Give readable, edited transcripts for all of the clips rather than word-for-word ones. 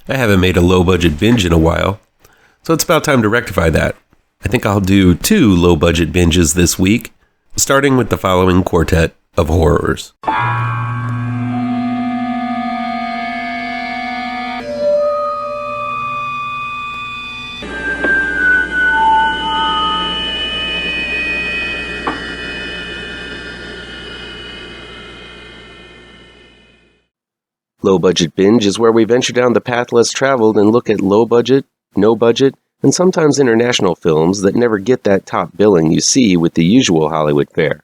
I haven't made a low-budget binge in a while, so it's about time to rectify that. I think I'll do 2 low-budget binges this week, starting with the following quartet of horrors. Low Budget Binge is where we venture down the path less traveled and look at low budget, no budget, and sometimes international films that never get that top billing you see with the usual Hollywood fare.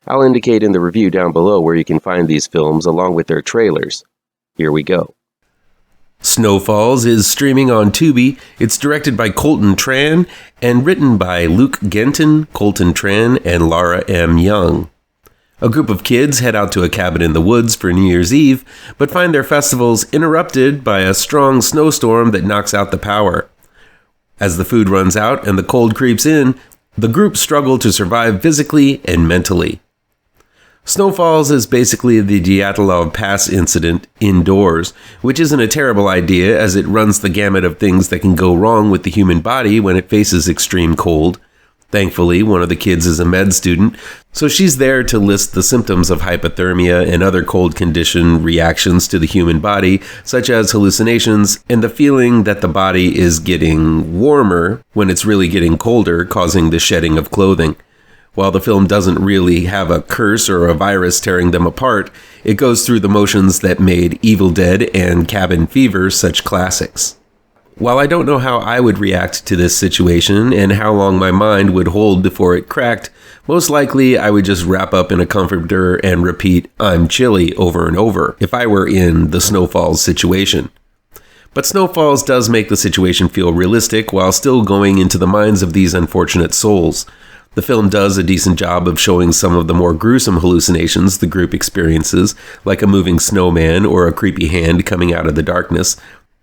I'll indicate in the review down below where you can find these films along with their trailers. Here we go. Snowfalls is streaming on Tubi. It's directed by Colton Tran and written by Luke Genton, Colton Tran, and Lara M. Young. A group of kids head out to a cabin in the woods for New Year's Eve, but find their festivals interrupted by a strong snowstorm that knocks out the power. As the food runs out and the cold creeps in, the group struggle to survive physically and mentally. Snowfalls is basically the Dyatlov Pass incident indoors, which isn't a terrible idea as it runs the gamut of things that can go wrong with the human body when it faces extreme cold. Thankfully, one of the kids is a med student, so she's there to list the symptoms of hypothermia and other cold condition reactions to the human body, such as hallucinations and the feeling that the body is getting warmer when it's really getting colder, causing the shedding of clothing. While the film doesn't really have a curse or a virus tearing them apart, it goes through the motions that made Evil Dead and Cabin Fever such classics. While I don't know how I would react to this situation and how long my mind would hold before it cracked, most likely I would just wrap up in a comforter and repeat "I'm chilly" over and over if I were in the Snowfalls situation. But Snowfalls does make the situation feel realistic while still going into the minds of these unfortunate souls. The film does a decent job of showing some of the more gruesome hallucinations the group experiences, like a moving snowman or a creepy hand coming out of the darkness.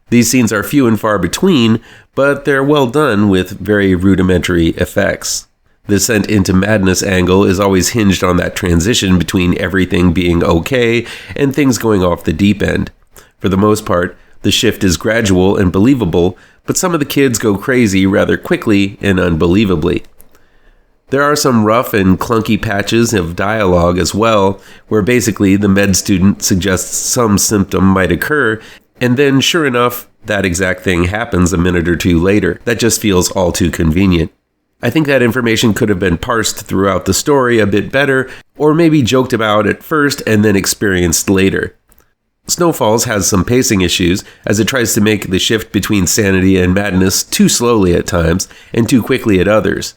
These scenes are few and far between, but they're well done with very rudimentary effects. The descent into madness angle is always hinged on that transition between everything being okay and things going off the deep end. For the most part, the shift is gradual and believable, but some of the kids go crazy rather quickly and unbelievably. There are some rough and clunky patches of dialogue as well, where basically the med student suggests some symptom might occur, and then, sure enough, that exact thing happens a minute or two later. That just feels all too convenient. I think that information could have been parsed throughout the story a bit better, or maybe joked about at first and then experienced later. Snowfalls has some pacing issues, as it tries to make the shift between sanity and madness too slowly at times, and too quickly at others.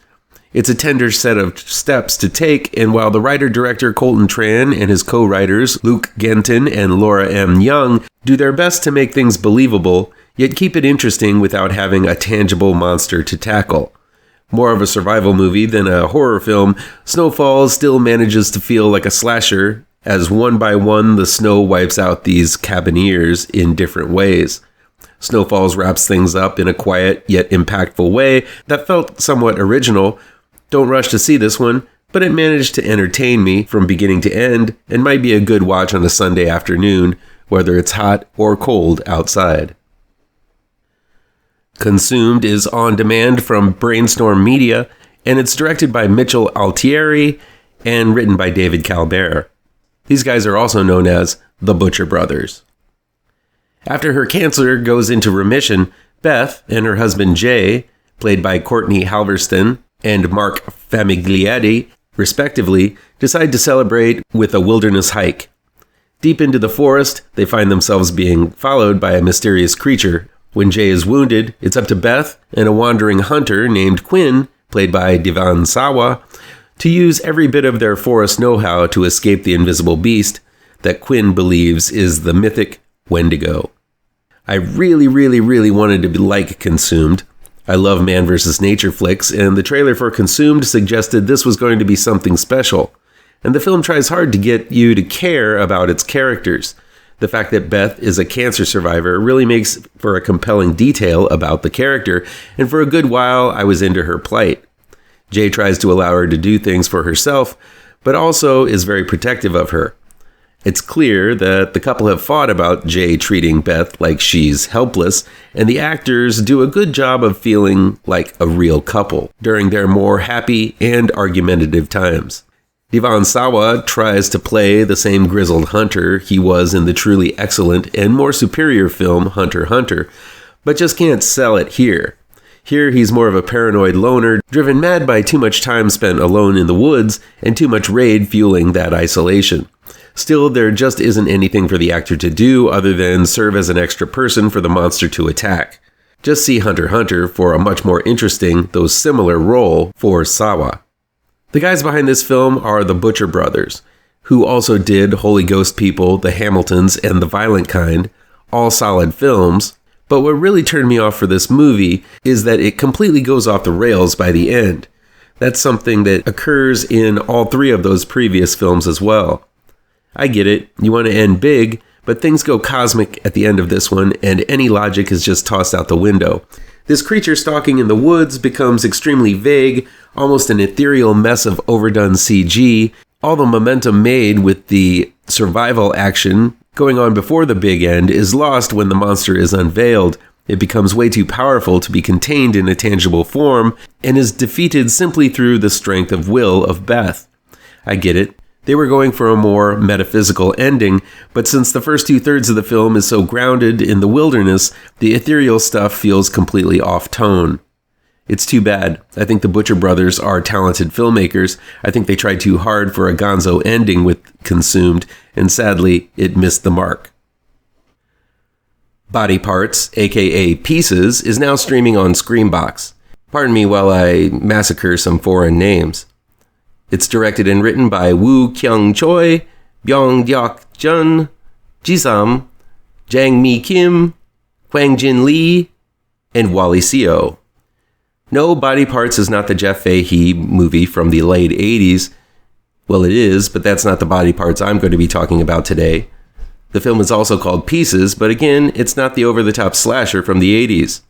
It's a tender set of steps to take, and while the writer-director Colton Tran and his co-writers Luke Genton and Lara M. Young do their best to make things believable, yet keep it interesting without having a tangible monster to tackle. More of a survival movie than a horror film, Snowfalls still manages to feel like a slasher, as one by one the snow wipes out these cabineers in different ways. Snowfalls wraps things up in a quiet yet impactful way that felt somewhat original. Don't rush to see this one, but it managed to entertain me from beginning to end and might be a good watch on a Sunday afternoon, whether it's hot or cold outside. Consumed is on demand from Brainstorm Media, and it's directed by Mitchell Altieri and written by David Calbert. These guys are also known as the Butcher Brothers. After her cancer goes into remission, Beth and her husband Jay, played by Courtney Halverson and Mark Famiglietti, respectively, decide to celebrate with a wilderness hike. Deep into the forest, they find themselves being followed by a mysterious creature. When Jay is wounded, it's up to Beth and a wandering hunter named Quinn, played by Divan Sawa, to use every bit of their forest know-how to escape the invisible beast that Quinn believes is the mythic Wendigo. I really wanted to like Consumed. I love man versus nature flicks, and the trailer for Consumed suggested this was going to be something special. And the film tries hard to get you to care about its characters. The fact that Beth is a cancer survivor really makes for a compelling detail about the character, and for a good while I was into her plight. Jay tries to allow her to do things for herself, but also is very protective of her. It's clear that the couple have fought about Jay treating Beth like she's helpless, and the actors do a good job of feeling like a real couple during their more happy and argumentative times. Divan Sawa tries to play the same grizzled hunter he was in the truly excellent and more superior film Hunter x Hunter, but just can't sell it here. Here he's more of a paranoid loner, driven mad by too much time spent alone in the woods and too much raid fueling that isolation. Still, there just isn't anything for the actor to do other than serve as an extra person for the monster to attack. Just see Hunter x Hunter for a much more interesting, though similar, role for Sawa. The guys behind this film are the Butcher Brothers, who also did Holy Ghost People, The Hamiltons, and The Violent Kind, all solid films, but what really turned me off for this movie is that it completely goes off the rails by the end. That's something that occurs in all three of those previous films as well. I get it, you want to end big, but things go cosmic at the end of this one, and any logic is just tossed out the window. This creature stalking in the woods becomes extremely vague, almost an ethereal mess of overdone CG. All the momentum made with the survival action going on before the big end is lost when the monster is unveiled. It becomes way too powerful to be contained in a tangible form, and is defeated simply through the strength of will of Beth. I get it. They were going for a more metaphysical ending, but since the first 2/3 of the film is so grounded in the wilderness, the ethereal stuff feels completely off tone. It's too bad. I think the Butcher Brothers are talented filmmakers. I think they tried too hard for a gonzo ending with Consumed, and sadly, it missed the mark. Body Parts, aka Pieces, is now streaming on Screambox. Pardon me while I massacre some foreign names. It's directed and written by Woo-kyung Choi, Byeong-deock Jeon, Jisam, Jang-mi Kim, Gwang-Jin Lee, and Wally. No, Body Parts is not the Jeff Fahey movie from the late 80s. Well, it is, but that's not the Body Parts I'm going to be talking about today. The film is also called Pieces, but again, it's not the over-the-top slasher from the 80s.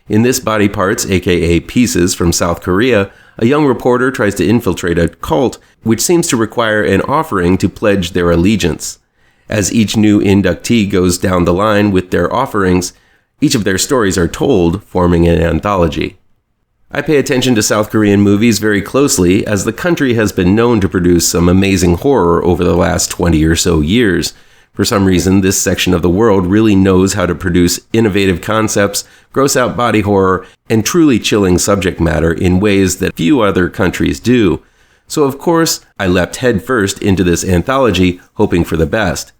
In this Body Parts, aka Pieces, from South Korea, a young reporter tries to infiltrate a cult, which seems to require an offering to pledge their allegiance. As each new inductee goes down the line with their offerings, each of their stories are told, forming an anthology. I pay attention to South Korean movies very closely, as the country has been known to produce some amazing horror over the last 20 or so years. For some reason, this section of the world really knows how to produce innovative concepts, gross-out body horror, and truly chilling subject matter in ways that few other countries do. So of course, I leapt headfirst into this anthology, hoping for the best.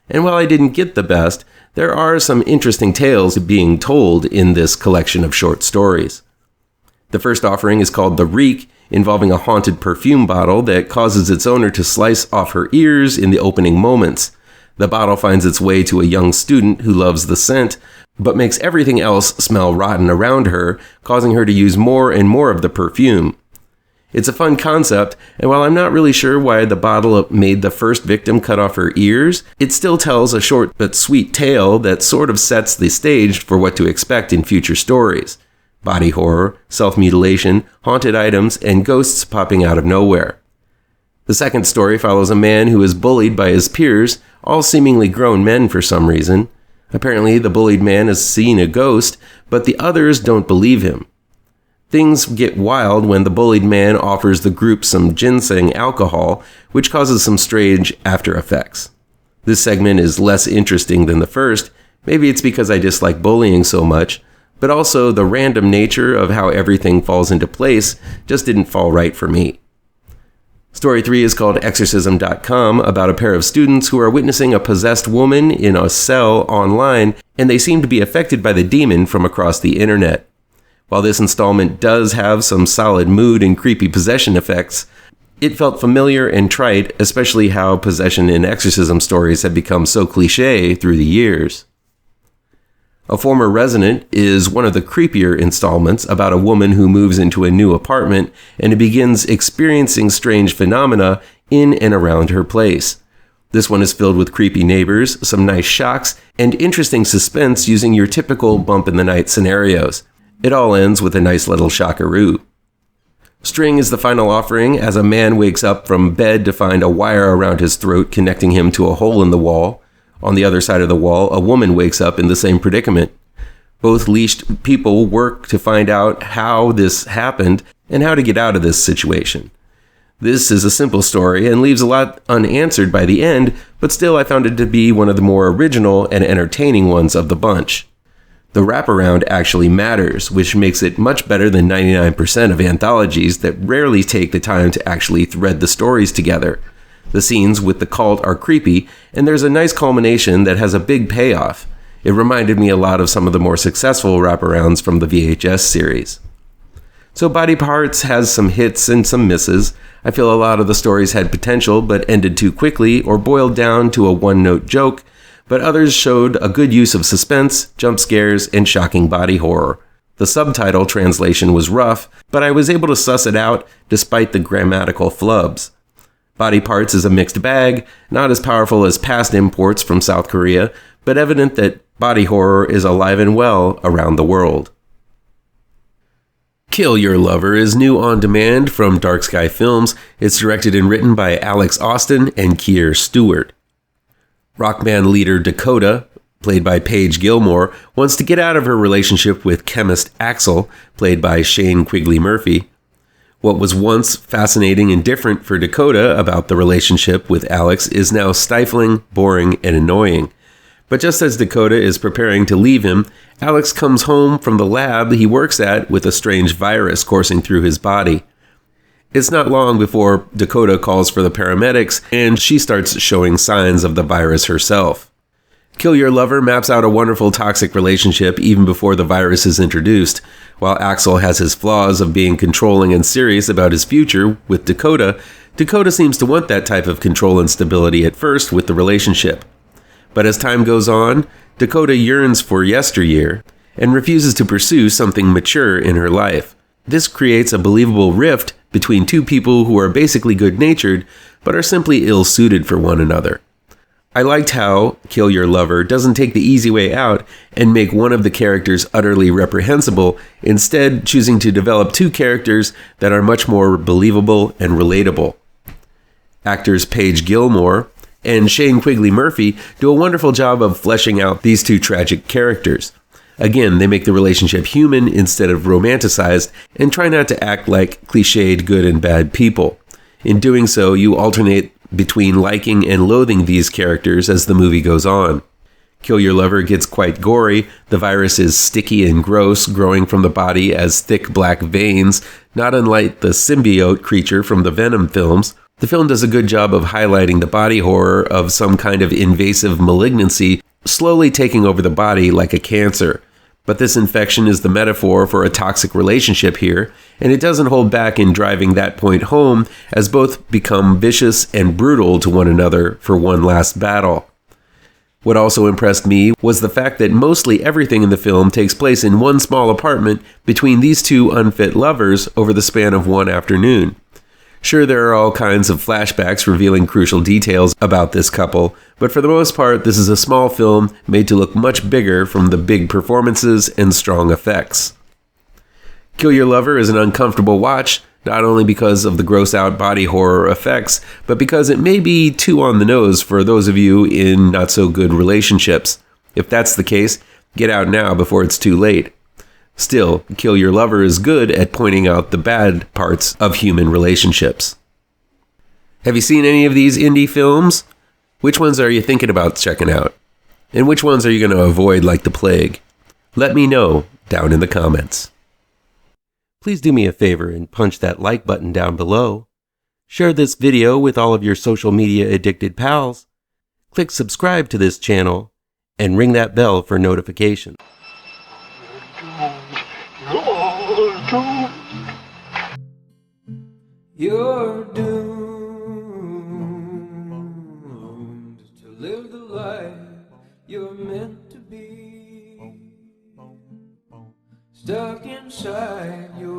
And while I didn't get the best, there are some interesting tales being told in this collection of short stories. The first offering is called The Reek, involving a haunted perfume bottle that causes its owner to slice off her ears in the opening moments. The bottle finds its way to a young student who loves the scent, but makes everything else smell rotten around her, causing her to use more and more of the perfume. It's a fun concept, and while I'm not really sure why the bottle made the first victim cut off her ears, it still tells a short but sweet tale that sort of sets the stage for what to expect in future stories. Body horror, self-mutilation, haunted items, and ghosts popping out of nowhere. The second story follows a man who is bullied by his peers, all seemingly grown men for some reason. Apparently, the bullied man has seen a ghost, but the others don't believe him. Things get wild when the bullied man offers the group some ginseng alcohol, which causes some strange after effects. This segment is less interesting than the first. Maybe it's because I dislike bullying so much, but also the random nature of how everything falls into place just didn't fall right for me. Story 3 is called Exorcism.com, about a pair of students who are witnessing a possessed woman in a cell online, and they seem to be affected by the demon from across the internet. While this installment does have some solid mood and creepy possession effects, it felt familiar and trite, especially how possession in exorcism stories have become so cliché through the years. A Former Resident is one of the creepier installments about a woman who moves into a new apartment and begins experiencing strange phenomena in and around her place. This one is filled with creepy neighbors, some nice shocks, and interesting suspense using your typical bump in the night scenarios. It all ends with a nice little shockaroo. String is the final offering as a man wakes up from bed to find a wire around his throat connecting him to a hole in the wall. On the other side of the wall, a woman wakes up in the same predicament. Both leashed people work to find out how this happened and how to get out of this situation. This is a simple story and leaves a lot unanswered by the end, but still I found it to be one of the more original and entertaining ones of the bunch. The wraparound actually matters, which makes it much better than 99% of anthologies that rarely take the time to actually thread the stories together. The scenes with the cult are creepy, and there's a nice culmination that has a big payoff. It reminded me a lot of some of the more successful wraparounds from the VHS series. So Body Parts has some hits and some misses. I feel a lot of the stories had potential but ended too quickly or boiled down to a one-note joke, but others showed a good use of suspense, jump scares, and shocking body horror. The subtitle translation was rough, but I was able to suss it out despite the grammatical flubs. Body Parts is a mixed bag, not as powerful as past imports from South Korea, but evident that body horror is alive and well around the world. Kill Your Lover is new on demand from Dark Sky Films. It's directed and written by Alix Austin and Keir Siewert. Rock band leader Dakota, played by Paige Gilmore, wants to get out of her relationship with chemist Axel, played by Shane Quigley-Murphy. What was once fascinating and different for Dakota about the relationship with Alix is now stifling, boring, and annoying. But just as Dakota is preparing to leave him, Alix comes home from the lab he works at with a strange virus coursing through his body. It's not long before Dakota calls for the paramedics, and she starts showing signs of the virus herself. Kill Your Lover maps out a wonderful toxic relationship even before the virus is introduced. While Axel has his flaws of being controlling and serious about his future with Dakota, Dakota seems to want that type of control and stability at first with the relationship. But as time goes on, Dakota yearns for yesteryear and refuses to pursue something mature in her life. This creates a believable rift between two people who are basically good-natured, but are simply ill-suited for one another. I liked how Kill Your Lover doesn't take the easy way out and make one of the characters utterly reprehensible, instead choosing to develop two characters that are much more believable and relatable. Actors Paige Gilmore and Shane Quigley-Murphy do a wonderful job of fleshing out these two tragic characters. Again, they make the relationship human instead of romanticized and try not to act like cliched good and bad people. In doing so, you alternate between liking and loathing these characters as the movie goes on. Kill Your Lover gets quite gory. The virus is sticky and gross, growing from the body as thick black veins, not unlike the symbiote creature from the Venom films. The film does a good job of highlighting the body horror of some kind of invasive malignancy slowly taking over the body like a cancer. But this infection is the metaphor for a toxic relationship here, and it doesn't hold back in driving that point home as both become vicious and brutal to one another for one last battle. What also impressed me was the fact that mostly everything in the film takes place in one small apartment between these two unfit lovers over the span of one afternoon. Sure, there are all kinds of flashbacks revealing crucial details about this couple, but for the most part, this is a small film made to look much bigger from the big performances and strong effects. Kill Your Lover is an uncomfortable watch, not only because of the gross-out body horror effects, but because it may be too on the nose for those of you in not-so-good relationships. If that's the case, get out now before it's too late. Still, Kill Your Lover is good at pointing out the bad parts of human relationships. Have you seen any of these indie films? Which ones are you thinking about checking out? And which ones are you going to avoid like the plague? Let me know down in the comments. Please do me a favor and punch that like button down below. Share this video with all of your social media addicted pals. Click subscribe to this channel and ring that bell for notifications. You're doomed to live the life you're meant to be, stuck inside your